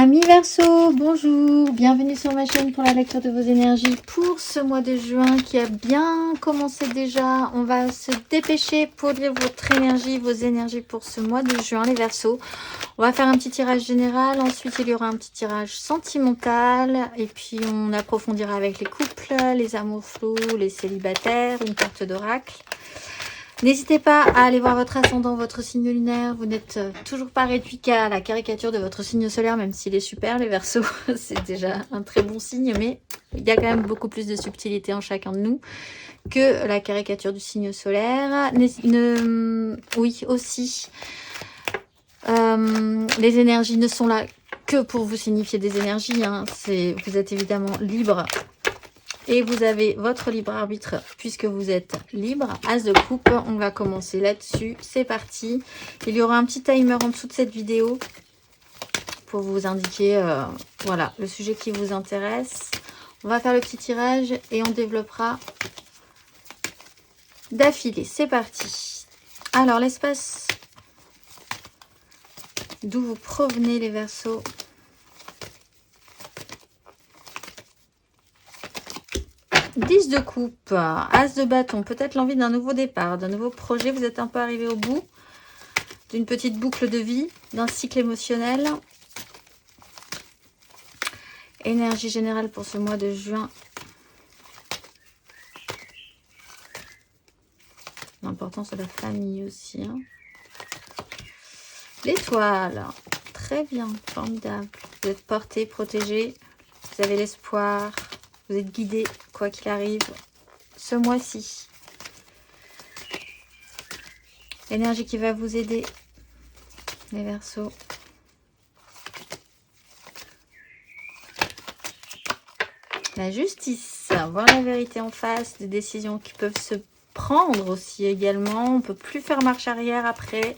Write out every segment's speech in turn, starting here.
Amis Verseau, bonjour, bienvenue sur ma chaîne pour la lecture de vos énergies pour ce mois de juin qui a bien commencé déjà. On va se dépêcher pour lire votre énergie, vos énergies pour ce mois de juin, les Verseaux. On va faire un petit tirage général, ensuite il y aura un petit tirage sentimental et puis on approfondira avec les couples, les amours flous, les célibataires, une carte d'oracle. N'hésitez pas à aller voir votre ascendant, votre signe lunaire. Vous n'êtes toujours pas réduit qu'à la caricature de votre signe solaire, même s'il est super, les Verseaux. C'est déjà un très bon signe, mais il y a quand même beaucoup plus de subtilité en chacun de nous que la caricature du signe solaire. Oui, aussi, les énergies ne sont là que pour vous signifier des énergies. Hein. Vous êtes évidemment libre. Et vous avez votre libre arbitre puisque vous êtes libre. As de coupe, on va commencer là-dessus. C'est parti. Il y aura un petit timer en dessous de cette vidéo pour vous indiquer voilà, le sujet qui vous intéresse. On va faire le petit tirage et on développera d'affilée. C'est parti. Alors, l'espace d'où vous provenez, les Verseaux. Dix de coupe, as de bâton, peut-être l'envie d'un nouveau départ, d'un nouveau projet. Vous êtes un peu arrivé au bout d'une petite boucle de vie, d'un cycle émotionnel. Énergie générale pour ce mois de juin. L'importance de la famille aussi. Hein. L'étoile, très bien, formidable. Vous êtes porté, protégé, vous avez l'espoir. Vous êtes guidé, quoi qu'il arrive, ce mois-ci. L'énergie qui va vous aider, les Verseaux. La justice, voir la vérité en face, des décisions qui peuvent se prendre aussi également. On ne peut plus faire marche arrière après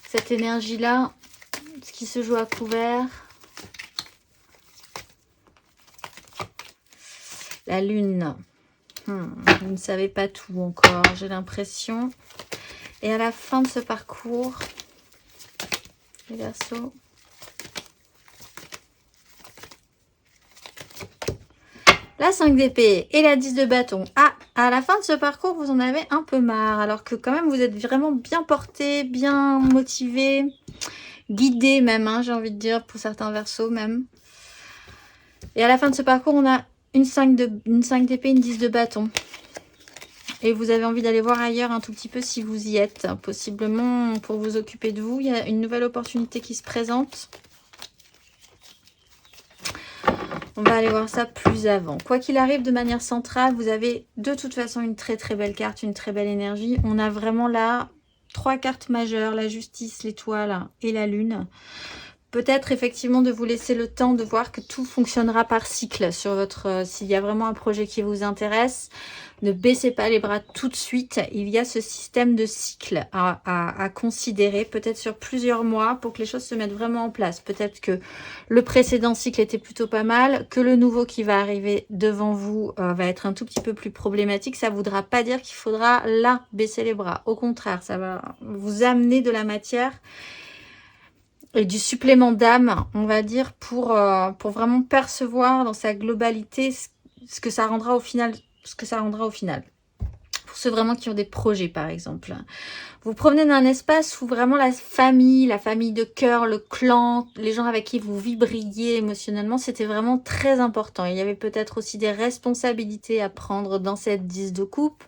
cette énergie-là, ce qui se joue à couvert. La lune, vous ne savez pas tout encore, j'ai l'impression. Et à la fin de ce parcours, les Verseaux, la 5 d'épée et la 10 de bâton. Ah, à la fin de ce parcours, vous en avez un peu marre. Alors que quand même, vous êtes vraiment bien porté, bien motivé, guidé même, hein, j'ai envie de dire, pour certains Verseaux même. Et à la fin de ce parcours, on a une 5 d'épée, une 10 de bâton. Et vous avez envie d'aller voir ailleurs un tout petit peu si vous y êtes. Possiblement pour vous occuper de vous. Il y a une nouvelle opportunité qui se présente. On va aller voir ça plus avant. Quoi qu'il arrive, de manière centrale, vous avez de toute façon une très très belle carte, une très belle énergie. On a vraiment là 3 cartes majeures, la justice, l'étoile et la lune. Peut-être effectivement de vous laisser le temps de voir que tout fonctionnera par cycle sur votre... S'il y a vraiment un projet qui vous intéresse, ne baissez pas les bras tout de suite. Il y a ce système de cycle à considérer, peut-être sur plusieurs mois, pour que les choses se mettent vraiment en place. Peut-être que le précédent cycle était plutôt pas mal, que le nouveau qui va arriver devant vous va être un tout petit peu plus problématique. Ça ne voudra pas dire qu'il faudra là baisser les bras. Au contraire, ça va vous amener de la matière et du supplément d'âme, on va dire, pour vraiment percevoir dans sa globalité ce que ça rendra au final. Pour ceux vraiment qui ont des projets, par exemple. Vous provenez d'un espace où vraiment la famille de cœur, le clan, les gens avec qui vous vibriez émotionnellement, c'était vraiment très important. Il y avait peut-être aussi des responsabilités à prendre dans cette 10 de coupe,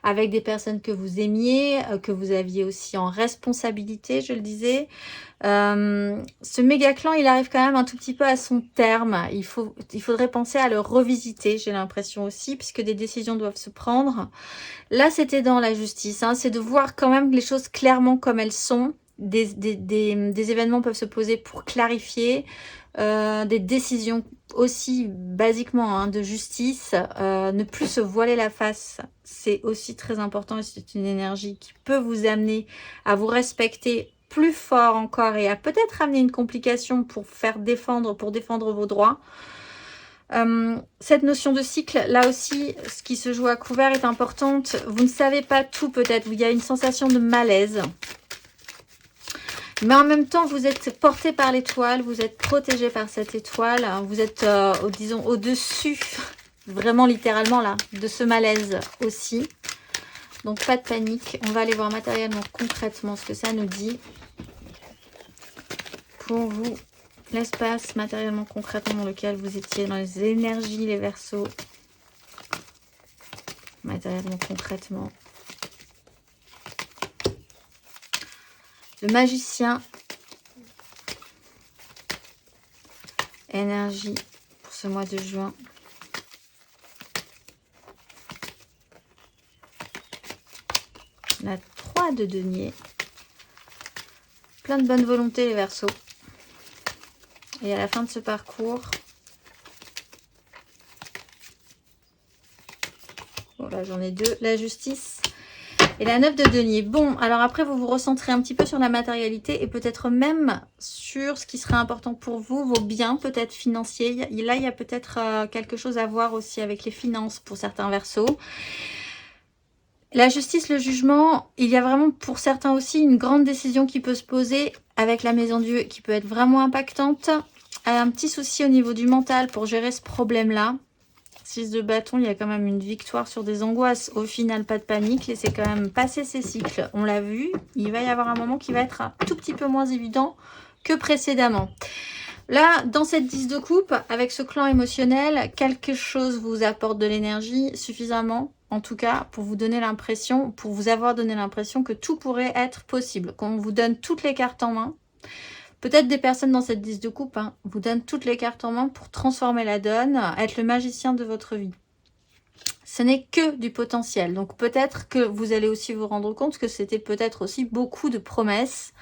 avec des personnes que vous aimiez, que vous aviez aussi en responsabilité, je le disais. Ce méga clan, il arrive quand même un tout petit peu à son terme. Il faudrait penser à le revisiter, j'ai l'impression aussi, puisque des décisions doivent se prendre. Là, c'était dans la justice. Hein, c'est de voir quand même les choses clairement comme elles sont. Des événements peuvent se poser pour clarifier. Des décisions aussi, basiquement, hein, de justice. Ne plus se voiler la face. C'est aussi très important et c'est une énergie qui peut vous amener à vous respecter plus fort encore et à peut-être amener une complication pour défendre vos droits. Cette notion de cycle, là aussi, ce qui se joue à couvert est importante. Vous ne savez pas tout peut-être. Il y a une sensation de malaise. Mais en même temps, vous êtes porté par l'étoile, vous êtes protégé par cette étoile, vous êtes, disons, au-dessus, vraiment littéralement là, de ce malaise aussi. Donc pas de panique, on va aller voir matériellement, concrètement ce que ça nous dit pour vous. L'espace matériellement, concrètement dans lequel vous étiez, dans les énergies, les Verseaux. Matériellement, concrètement. Le magicien. Énergie pour ce mois de juin. La 3 de denier. Plein de bonne volonté les Verseaux. Et à la fin de ce parcours, bon là j'en ai deux, la justice et la 9 de denier. Bon, alors après vous vous recentrez un petit peu sur la matérialité et peut-être même sur ce qui serait important pour vous, vos biens peut-être financiers. Là il y a peut-être quelque chose à voir aussi avec les finances pour certains Verseaux. La justice, le jugement, il y a vraiment pour certains aussi une grande décision qui peut se poser avec la maison Dieu qui peut être vraiment impactante. Un petit souci au niveau du mental pour gérer ce problème-là. 6 de bâton, il y a quand même une victoire sur des angoisses. Au final, pas de panique. Laissez quand même passer ces cycles. On l'a vu, il va y avoir un moment qui va être un tout petit peu moins évident que précédemment. Là, dans cette 10 de coupe, avec ce clan émotionnel, quelque chose vous apporte de l'énergie suffisamment, en tout cas, pour vous donner l'impression, pour vous avoir donné l'impression que tout pourrait être possible. Qu'on vous donne toutes les cartes en main. Peut-être des personnes dans cette 10 de coupe vous donnent toutes les cartes en main pour transformer la donne, être le magicien de votre vie. Ce n'est que du potentiel. Donc peut-être que vous allez aussi vous rendre compte que c'était peut-être aussi beaucoup de promesses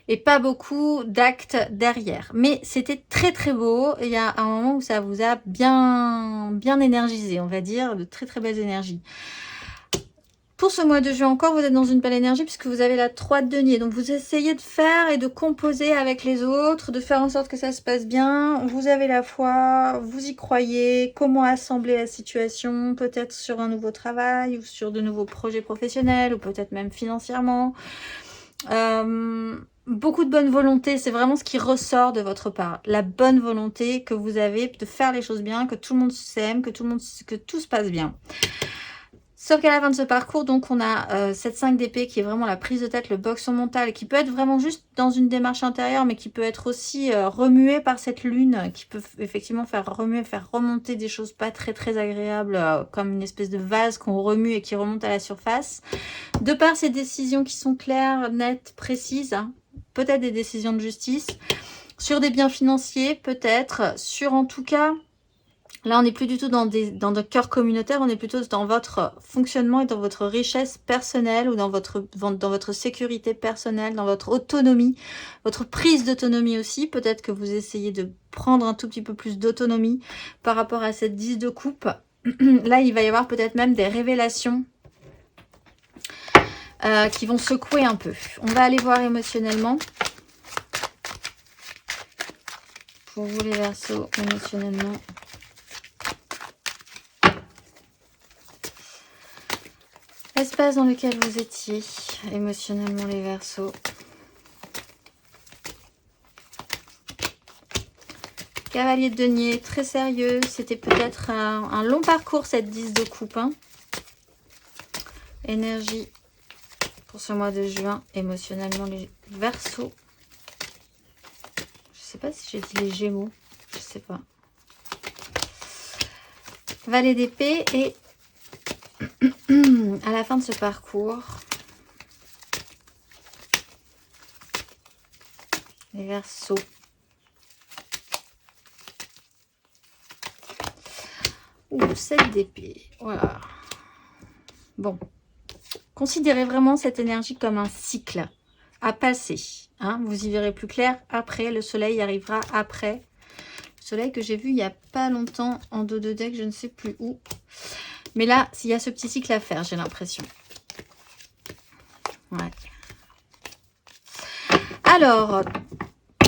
et pas beaucoup d'actes derrière. Mais c'était très très beau. Il y a un moment où ça vous a bien énergisé, on va dire, de très très belles énergies. Pour ce mois de juin encore, vous êtes dans une belle énergie puisque vous avez la 3 de denier. Donc vous essayez de faire et de composer avec les autres, de faire en sorte que ça se passe bien. Vous avez la foi, vous y croyez. Comment assembler la situation, peut-être sur un nouveau travail ou sur de nouveaux projets professionnels ou peut-être même financièrement. Beaucoup de bonne volonté, c'est vraiment ce qui ressort de votre part. La bonne volonté que vous avez de faire les choses bien, que tout le monde s'aime, que tout se passe bien. Sauf qu'à la fin de ce parcours, donc on a cette 5 d'épée qui est vraiment la prise de tête, le boxon mental, et qui peut être vraiment juste dans une démarche intérieure, mais qui peut être aussi remuée par cette lune, qui peut effectivement faire remuer, faire remonter des choses pas très très agréables, comme une espèce de vase qu'on remue et qui remonte à la surface. De par ces décisions qui sont claires, nettes, précises, peut-être des décisions de justice, sur des biens financiers, peut-être, sur en tout cas... Là, on n'est plus du tout dans le cœur communautaire, on est plutôt dans votre fonctionnement et dans votre richesse personnelle ou dans votre sécurité personnelle, dans votre autonomie, votre prise d'autonomie aussi. Peut-être que vous essayez de prendre un tout petit peu plus d'autonomie par rapport à cette 10 de coupe. Là, il va y avoir peut-être même des révélations qui vont secouer un peu. On va aller voir émotionnellement. Pour vous les Verseaux, émotionnellement. L'espace dans lequel vous étiez, émotionnellement les Verseaux. Cavalier de denier, très sérieux. C'était peut-être un long parcours cette 10 de coupe. Énergie pour ce mois de juin, émotionnellement les Verseaux. Je sais pas si j'ai dit les Gémeaux, je sais pas. Valet d'épée et à la fin de ce parcours, les Verseaux. Ouh, 7 d'épée. Voilà. Bon. Considérez vraiment cette énergie comme un cycle à passer. Vous y verrez plus clair après. Le soleil arrivera après. Le soleil que j'ai vu il n'y a pas longtemps en dos de deck, je ne sais plus où. Mais là, il y a ce petit cycle à faire, j'ai l'impression. Ouais. Alors,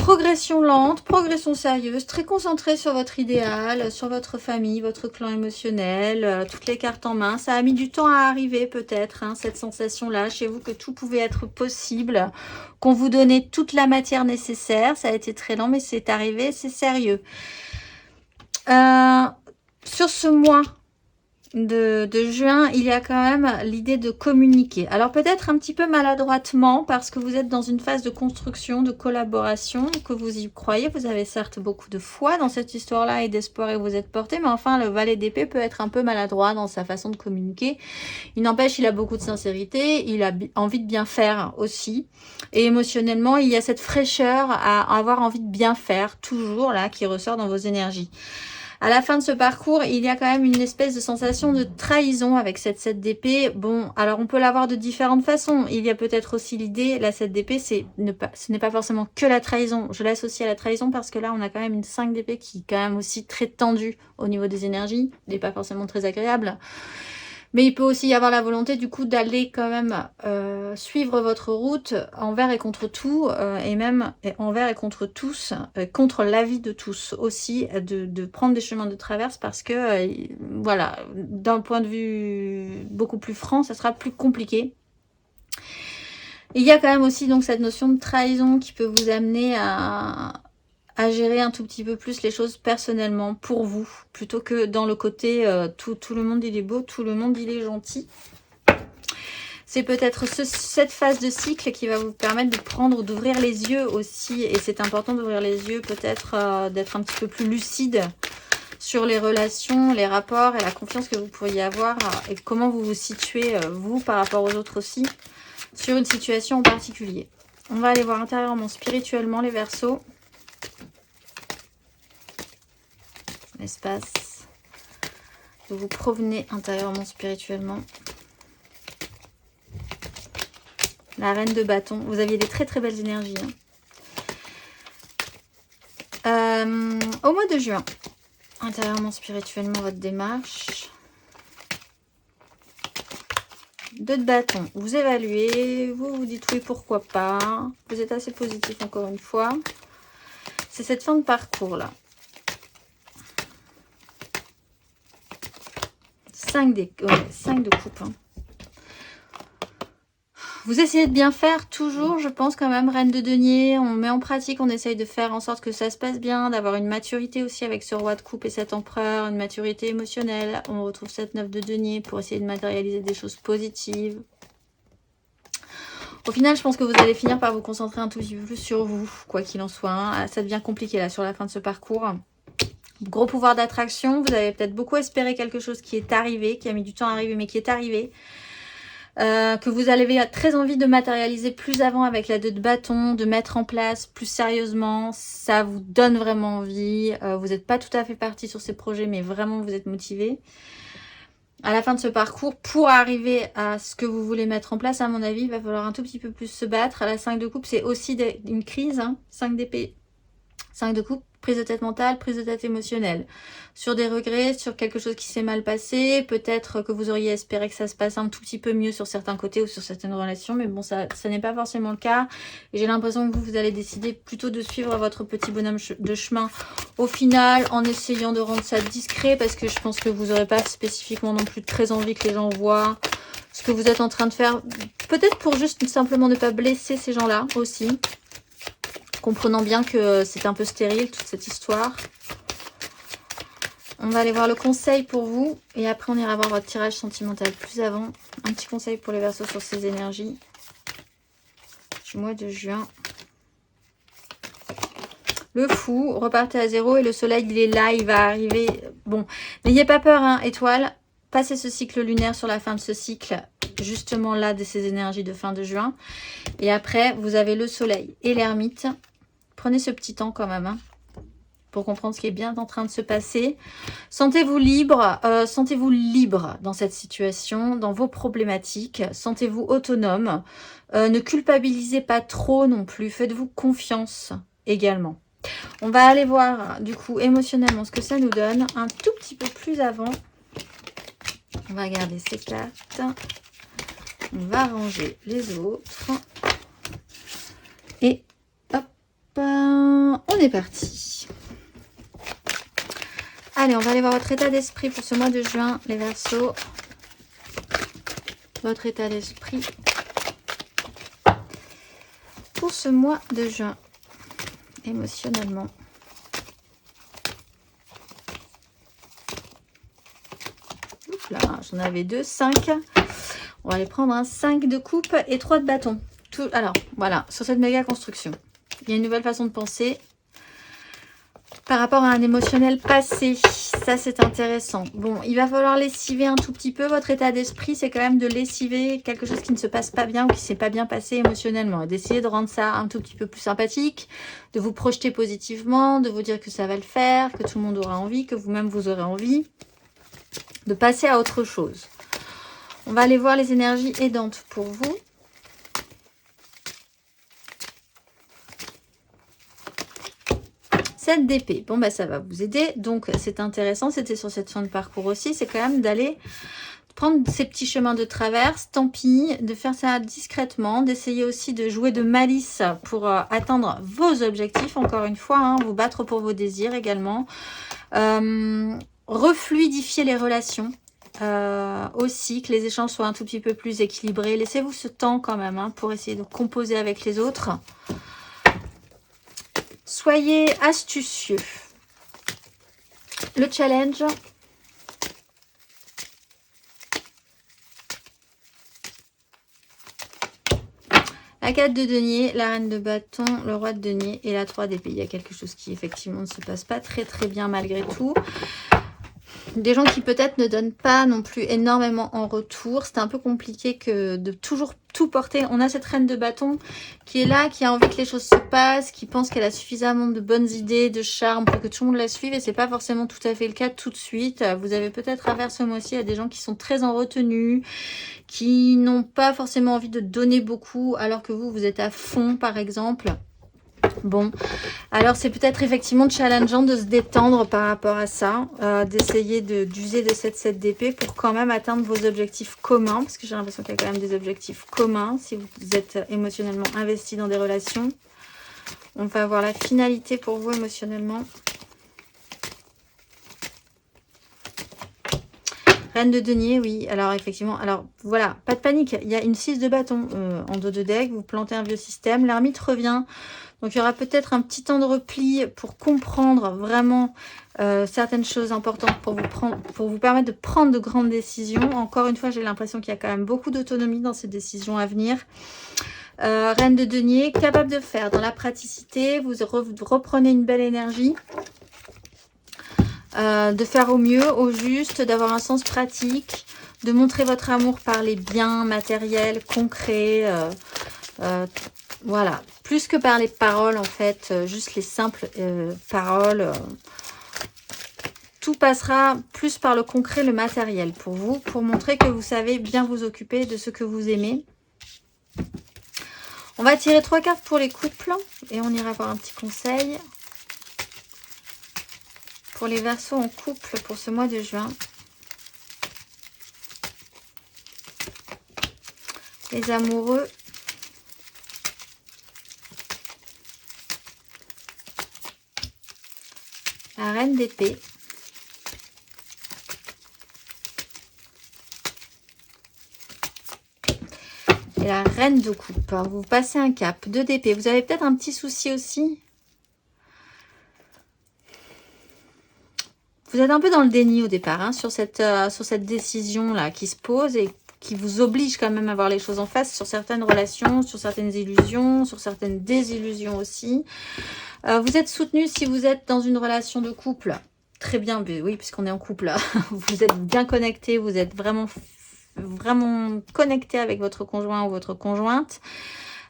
Progression lente, progression sérieuse, très concentrée sur votre idéal, sur votre famille, votre clan émotionnel, toutes les cartes en main. Ça a mis du temps à arriver peut-être, hein, cette sensation-là, chez vous que tout pouvait être possible, qu'on vous donnait toute la matière nécessaire. Ça a été très lent, mais c'est arrivé, c'est sérieux. Sur ce mois de juin, il y a quand même l'idée de communiquer. Alors peut-être un petit peu maladroitement parce que vous êtes dans une phase de construction, de collaboration, que vous y croyez. Vous avez certes beaucoup de foi dans cette histoire-là et d'espoir et vous êtes porté, mais enfin le valet d'épée peut être un peu maladroit dans sa façon de communiquer. Il n'empêche, il a beaucoup de sincérité, il a envie de bien faire aussi. Et émotionnellement, il y a cette fraîcheur à avoir envie de bien faire, toujours là, qui ressort dans vos énergies. À la fin de ce parcours, il y a quand même une espèce de sensation de trahison avec cette 7 d'épée. Bon, alors on peut l'avoir de différentes façons. Il y a peut-être aussi l'idée, la 7 d'épée, ce n'est pas forcément que la trahison. Je l'associe à la trahison parce que là, on a quand même une 5 d'épée qui est quand même aussi très tendue au niveau des énergies. Elle n'est pas forcément très agréable. Mais il peut aussi y avoir la volonté du coup d'aller quand même suivre votre route envers et contre tout, et même envers et contre tous, contre l'avis de tous aussi, de prendre des chemins de traverse parce que, voilà, d'un point de vue beaucoup plus franc, ça sera plus compliqué. Il y a quand même aussi donc cette notion de trahison qui peut vous amener à gérer un tout petit peu plus les choses personnellement pour vous, plutôt que dans le côté tout le monde il est beau, tout le monde il est gentil. C'est peut-être cette phase de cycle qui va vous permettre de prendre, d'ouvrir les yeux aussi, et c'est important d'ouvrir les yeux, peut-être d'être un petit peu plus lucide sur les relations, les rapports et la confiance que vous pourriez avoir et comment vous vous situez, vous, par rapport aux autres aussi, sur une situation en particulier. On va aller voir intérieurement, spirituellement, les Verseaux. L'espace d'où vous provenez intérieurement, spirituellement. La reine de bâton. Vous aviez des très très belles énergies. Hein. Au mois de juin, intérieurement, spirituellement, votre démarche. 2 de bâton. Vous évaluez. Vous vous dites oui, pourquoi pas. Vous êtes assez positif encore une fois. C'est cette fin de parcours là. 5 de coupe. Hein. Vous essayez de bien faire toujours, je pense quand même, reine de denier. On met en pratique, on essaye de faire en sorte que ça se passe bien, d'avoir une maturité aussi avec ce roi de coupe et cet empereur, une maturité émotionnelle. On retrouve cette 9 de denier pour essayer de matérialiser des choses positives. Au final, je pense que vous allez finir par vous concentrer un tout petit peu plus sur vous, quoi qu'il en soit. Hein. Ça devient compliqué là sur la fin de ce parcours. Gros pouvoir d'attraction, vous avez peut-être beaucoup espéré quelque chose qui est arrivé, qui a mis du temps à arriver, mais qui est arrivé. Que vous avez très envie de matérialiser plus avant avec la 2 de bâton, de mettre en place plus sérieusement. Ça vous donne vraiment envie. Vous n'êtes pas tout à fait parti sur ces projets, mais vraiment vous êtes motivé. À la fin de ce parcours, pour arriver à ce que vous voulez mettre en place, à mon avis, il va falloir un tout petit peu plus se battre. À la 5 de coupe, c'est aussi une crise. Hein. 5 d'épée, 5 de coupe. Prise de tête mentale, prise de tête émotionnelle. Sur des regrets, sur quelque chose qui s'est mal passé. Peut-être que vous auriez espéré que ça se passe un tout petit peu mieux sur certains côtés ou sur certaines relations. Mais bon, ça n'est pas forcément le cas. Et j'ai l'impression que vous allez décider plutôt de suivre votre petit bonhomme de chemin au final en essayant de rendre ça discret. Parce que je pense que vous n'aurez pas spécifiquement non plus très envie que les gens voient ce que vous êtes en train de faire. Peut-être pour juste simplement ne pas blesser ces gens-là aussi. Comprenant bien que c'est un peu stérile toute cette histoire. On va aller voir le conseil pour vous. Et après on ira voir votre tirage sentimental plus avant. Un petit conseil pour les Verseaux sur ces énergies. Du mois de juin. Le fou, repartez à 0 et le soleil il est là, il va arriver. Bon, n'ayez pas peur hein, étoile. Passez ce cycle lunaire sur la fin de ce cycle. Justement là de ces énergies de fin de juin. Et après vous avez le soleil et l'ermite. Prenez ce petit temps quand même, hein, pour comprendre ce qui est bien en train de se passer. Sentez-vous libre dans cette situation, dans vos problématiques. Sentez-vous autonome. Ne culpabilisez pas trop non plus. Faites-vous confiance également. On va aller voir, du coup, émotionnellement, ce que ça nous donne. Un tout petit peu plus avant. On va regarder ces cartes. On va ranger les autres. Et hop, on est parti. Allez, on va aller voir votre état d'esprit pour ce mois de juin, les Verseaux. Votre état d'esprit pour ce mois de juin, émotionnellement. Là, j'en avais 2, 5. On va aller prendre un 5 de coupe et 3 de bâton. Alors, voilà, sur cette méga construction, il y a une nouvelle façon de penser par rapport à un émotionnel passé. Ça, c'est intéressant. Bon, il va falloir lessiver un tout petit peu. Votre état d'esprit, c'est quand même de lessiver quelque chose qui ne se passe pas bien ou qui ne s'est pas bien passé émotionnellement. Et d'essayer de rendre ça un tout petit peu plus sympathique, de vous projeter positivement, de vous dire que ça va le faire, que tout le monde aura envie, que vous-même vous aurez envie de passer à autre chose. On va aller voir les énergies aidantes pour vous. Cette d'épée, bon bah ça va vous aider, donc c'est intéressant, c'était sur cette fin de parcours aussi, c'est quand même d'aller prendre ces petits chemins de traverse, tant pis, de faire ça discrètement, d'essayer aussi de jouer de malice pour atteindre vos objectifs, encore une fois, hein, vous battre pour vos désirs également, refluidifier les relations, aussi, que les échanges soient un tout petit peu plus équilibrés, laissez-vous ce temps quand même hein, pour essayer de composer avec les autres. Soyez astucieux. Le challenge. La 4 de denier, la reine de bâton, le roi de denier et la 3 d'épée. Il y a quelque chose qui effectivement ne se passe pas très bien malgré tout. Des gens qui peut-être ne donnent pas non plus énormément en retour. C'est un peu compliqué que de toujours tout porter. On a cette reine de bâton qui est là, qui a envie que les choses se passent, qui pense qu'elle a suffisamment de bonnes idées, de charme pour que tout le monde la suive. Et c'est pas forcément tout à fait le cas tout de suite. Vous avez peut-être affaire ce mois-ci à des gens qui sont très en retenue, qui n'ont pas forcément envie de donner beaucoup, alors que vous êtes à fond par exemple. Bon, alors c'est peut-être effectivement challengeant de se détendre par rapport à ça, d'essayer d'user de cette 7 d'épée pour quand même atteindre vos objectifs communs, parce que j'ai l'impression qu'il y a quand même des objectifs communs si vous êtes émotionnellement investi dans des relations. On va voir la finalité pour vous émotionnellement. Reine de denier, oui. Alors, effectivement, alors voilà, pas de panique. Il y a une 6 de bâton en dos de deck. Vous plantez un vieux système. L'ermite revient. Donc, il y aura peut-être un petit temps de repli pour comprendre vraiment certaines choses importantes pour vous permettre de prendre de grandes décisions. Encore une fois, j'ai l'impression qu'il y a quand même beaucoup d'autonomie dans ces décisions à venir. Reine de denier, capable de faire dans la praticité. Vous reprenez une belle énergie. De faire au mieux, au juste, d'avoir un sens pratique, de montrer votre amour par les biens matériels, concrets, voilà, plus que par les paroles en fait, juste les simples paroles, tout passera plus par le concret, le matériel pour vous, pour montrer que vous savez bien vous occuper de ce que vous aimez. On va tirer 3 cartes pour les couples et on ira voir un petit conseil. Pour les Verseaux en couple pour ce mois de juin. Les amoureux. La reine d'épée. Et la reine de coupe. Alors, vous passez un cap, 2 d'épée. Vous avez peut-être un petit souci aussi. Vous êtes un peu dans le déni au départ hein, sur cette décision-là qui se pose et qui vous oblige quand même à voir les choses en face sur certaines relations, sur certaines illusions, sur certaines désillusions aussi. Vous êtes soutenu si vous êtes dans une relation de couple. Très bien, oui, puisqu'on est en couple. Là. Vous êtes bien connecté, vous êtes vraiment connecté avec votre conjoint ou votre conjointe.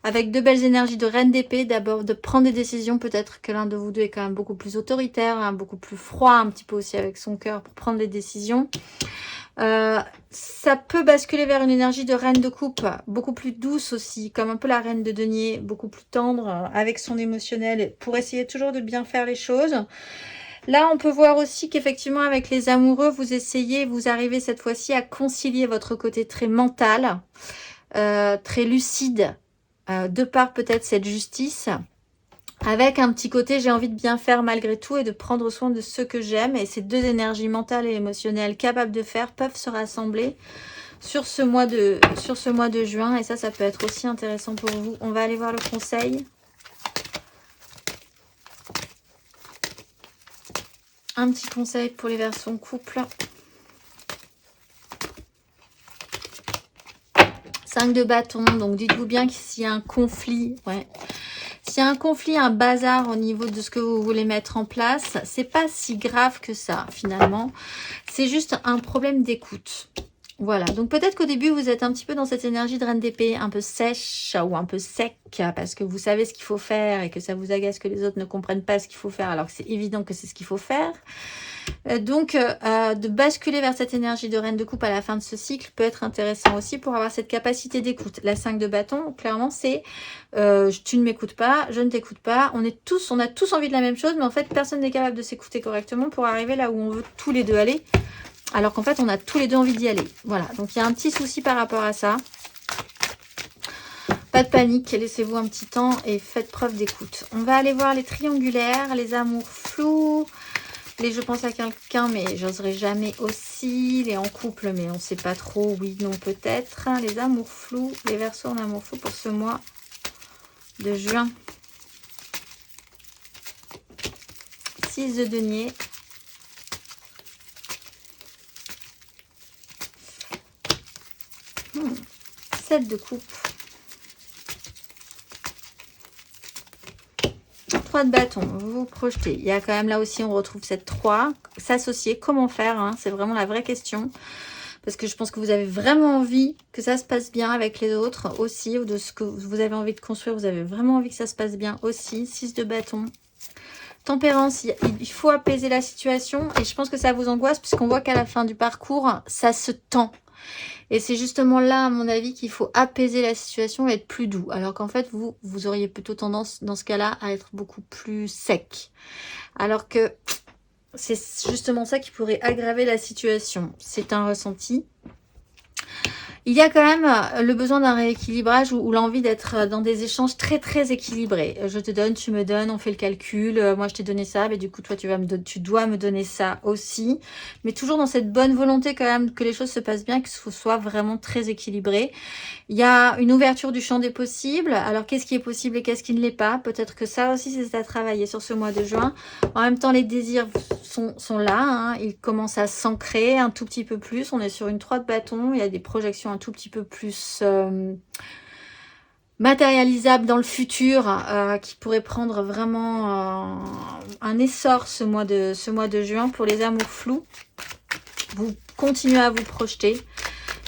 Avec de belles énergies de reine d'épée, d'abord de prendre des décisions, peut-être que l'un de vous deux est quand même beaucoup plus autoritaire, hein, beaucoup plus froid, un petit peu aussi avec son cœur pour prendre des décisions. Ça peut basculer vers une énergie de reine de coupe, beaucoup plus douce aussi, comme un peu la reine de denier, beaucoup plus tendre avec son émotionnel, pour essayer toujours de bien faire les choses. Là, on peut voir aussi qu'effectivement, avec les amoureux, vous arrivez cette fois-ci à concilier votre côté très mental, très lucide, de par peut-être cette justice, avec un petit côté j'ai envie de bien faire malgré tout et de prendre soin de ceux que j'aime. Et ces deux énergies mentales et émotionnelles capables de faire peuvent se rassembler sur ce mois de juin. Et ça peut être aussi intéressant pour vous. On va aller voir le conseil. Un petit conseil pour les versions couple. 5 de bâton, donc dites-vous bien que s'il y a un conflit, s'il y a un conflit, un bazar au niveau de ce que vous voulez mettre en place, c'est pas si grave que ça finalement. C'est juste un problème d'écoute. Voilà, donc peut-être qu'au début vous êtes un petit peu dans cette énergie de reine d'épée, un peu sèche ou un peu sec, parce que vous savez ce qu'il faut faire et que ça vous agace que les autres ne comprennent pas ce qu'il faut faire alors que c'est évident que c'est ce qu'il faut faire. Donc, de basculer vers cette énergie de reine de coupe à la fin de ce cycle peut être intéressant aussi pour avoir cette capacité d'écoute. La 5 de bâton, clairement, c'est tu ne m'écoutes pas, je ne t'écoute pas. On a tous envie de la même chose, mais en fait, personne n'est capable de s'écouter correctement pour arriver là où on veut tous les deux aller. Alors qu'en fait, on a tous les deux envie d'y aller. Voilà, donc il y a un petit souci par rapport à ça. Pas de panique, laissez-vous un petit temps et faites preuve d'écoute. On va aller voir les triangulaires, les amours flous. Les je pense à quelqu'un, mais j'oserais jamais aussi. Les en couple, mais on ne sait pas trop. Oui, non, peut-être. Les amours flous, les versos en amour flou pour ce mois de juin. 6 de denier. Hmm. 7 de coupe. 3 de bâton, vous vous projetez. Il y a quand même là aussi, on retrouve cette 3. S'associer, comment faire hein, c'est vraiment la vraie question. Parce que je pense que vous avez vraiment envie que ça se passe bien avec les autres aussi. Ou de ce que vous avez envie de construire, vous avez vraiment envie que ça se passe bien aussi. 6 de bâton. Tempérance, il faut apaiser la situation. Et je pense que ça vous angoisse puisqu'on voit qu'à la fin du parcours, ça se tend. Et c'est justement là, à mon avis, qu'il faut apaiser la situation et être plus doux. Alors qu'en fait, vous auriez plutôt tendance, dans ce cas-là, à être beaucoup plus sec. Alors que c'est justement ça qui pourrait aggraver la situation. C'est un ressenti. Il y a quand même le besoin d'un rééquilibrage ou l'envie d'être dans des échanges très très équilibrés. Je te donne, tu me donnes, on fait le calcul. Moi je t'ai donné ça, mais du coup toi tu dois me donner ça aussi. Mais toujours dans cette bonne volonté quand même que les choses se passent bien, que ce soit vraiment très équilibré. Il y a une ouverture du champ des possibles. Alors qu'est-ce qui est possible et qu'est-ce qui ne l'est pas? Peut-être que ça aussi c'est à travailler sur ce mois de juin. En même temps les désirs sont là, hein. Ils commencent à s'ancrer un tout petit peu plus. On est sur une 3 de bâton, il y a des projections un tout petit peu plus matérialisables dans le futur qui pourraient prendre vraiment un essor ce mois de juin pour les amours flous. Vous continuez à vous projeter.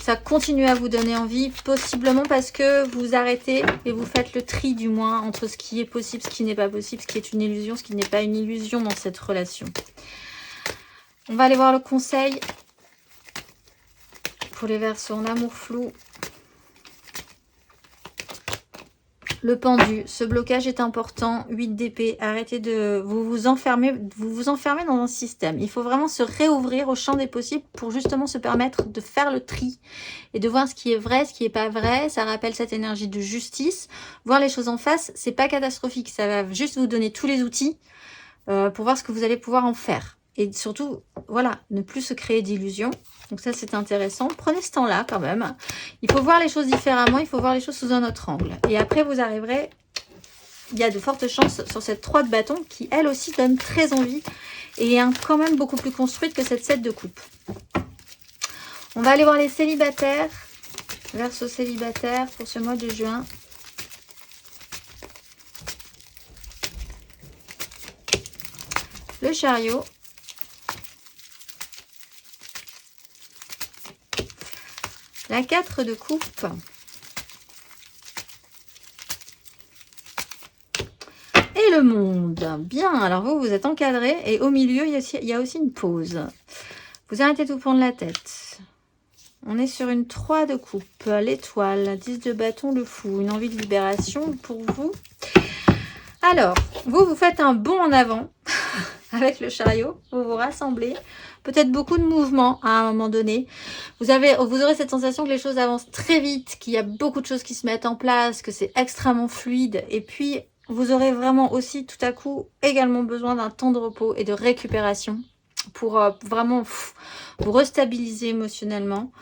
Ça continue à vous donner envie, possiblement parce que vous arrêtez et vous faites le tri du moins entre ce qui est possible, ce qui n'est pas possible, ce qui est une illusion, ce qui n'est pas une illusion dans cette relation. On va aller voir le conseil pour les versos en amour flou. Le pendu, ce blocage est important. 8 d'épée, arrêtez de vous enfermer dans un système. Il faut vraiment se réouvrir au champ des possibles pour justement se permettre de faire le tri et de voir ce qui est vrai, ce qui n'est pas vrai. Ça rappelle cette énergie de justice. Voir les choses en face, c'est pas catastrophique. Ça va juste vous donner tous les outils pour voir ce que vous allez pouvoir en faire. Et surtout, voilà, ne plus se créer d'illusions. Donc ça, c'est intéressant. Prenez ce temps-là quand même. Il faut voir les choses différemment. Il faut voir les choses sous un autre angle. Et après, vous arriverez... Il y a de fortes chances sur cette 3 de bâton qui, elle aussi, donne très envie. Et est quand même beaucoup plus construite que cette 7 de coupe. On va aller voir les célibataires. Verseau célibataire pour ce mois de juin. Le chariot. La 4 de coupe. Et le monde. Bien, alors vous êtes encadré et au milieu, il y a aussi une pause. Vous arrêtez de vous prendre la tête. On est sur une 3 de coupe, l'étoile, 10 de bâton, le fou. Une envie de libération pour vous. Alors, vous faites un bond en avant avec le chariot. Vous vous rassemblez. Peut-être beaucoup de mouvements à un moment donné. Vous aurez cette sensation que les choses avancent très vite, qu'il y a beaucoup de choses qui se mettent en place, que c'est extrêmement fluide. Et puis, Vous aurez vraiment aussi tout à coup également besoin d'un temps de repos et de récupération pour vraiment vous restabiliser émotionnellement.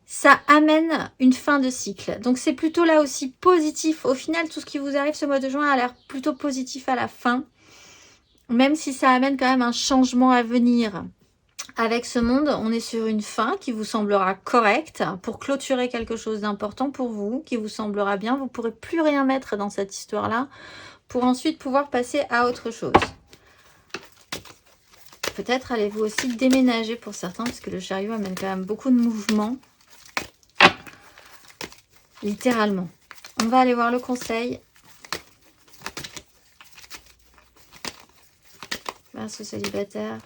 Ça amène une fin de cycle. Donc c'est plutôt là aussi positif. Au final, tout ce qui vous arrive ce mois de juin a l'air plutôt positif à la fin. Même si ça amène quand même un changement à venir. Avec ce monde, on est sur une fin qui vous semblera correcte pour clôturer quelque chose d'important pour vous, qui vous semblera bien. Vous ne pourrez plus rien mettre dans cette histoire-là pour ensuite pouvoir passer à autre chose. Peut-être allez-vous aussi déménager pour certains, parce que le chariot amène quand même beaucoup de mouvements. Littéralement. On va aller voir le conseil. Verseau célibataire.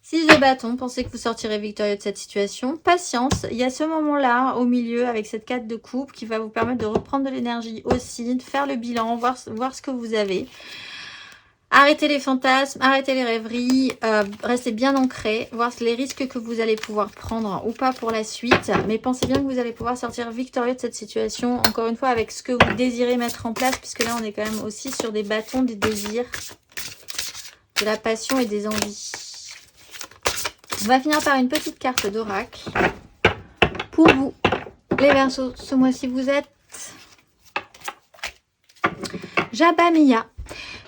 6 de bâton, pensez que vous sortirez victorieux de cette situation. Patience, il y a ce moment-là au milieu avec cette 4 de coupe qui va vous permettre de reprendre de l'énergie aussi, de faire le bilan, voir ce que vous avez. Arrêtez les fantasmes, arrêtez les rêveries, restez bien ancrés, voir les risques que vous allez pouvoir prendre ou pas pour la suite. Mais pensez bien que vous allez pouvoir sortir victorieux de cette situation, encore une fois avec ce que vous désirez mettre en place, puisque là on est quand même aussi sur des bâtons, des désirs, de la passion et des envies. On va finir par une petite carte d'oracle. Pour vous, les Verseaux, ce mois-ci vous êtes Jabba Mia.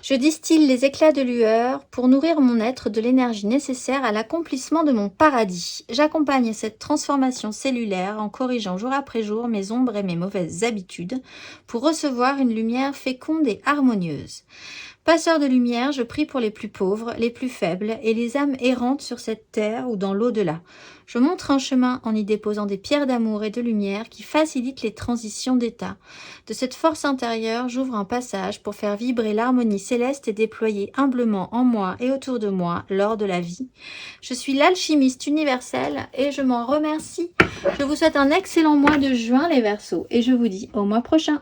Je distille les éclats de lueur pour nourrir mon être de l'énergie nécessaire à l'accomplissement de mon paradis. J'accompagne cette transformation cellulaire en corrigeant jour après jour mes ombres et mes mauvaises habitudes pour recevoir une lumière féconde et harmonieuse. Passeur de lumière, je prie pour les plus pauvres, les plus faibles et les âmes errantes sur cette terre ou dans l'au-delà. Je montre un chemin en y déposant des pierres d'amour et de lumière qui facilitent les transitions d'état. De cette force intérieure, j'ouvre un passage pour faire vibrer l'harmonie céleste et déployer humblement en moi et autour de moi lors de la vie. Je suis l'alchimiste universelle et je m'en remercie. Je vous souhaite un excellent mois de juin les Verseaux et je vous dis au mois prochain.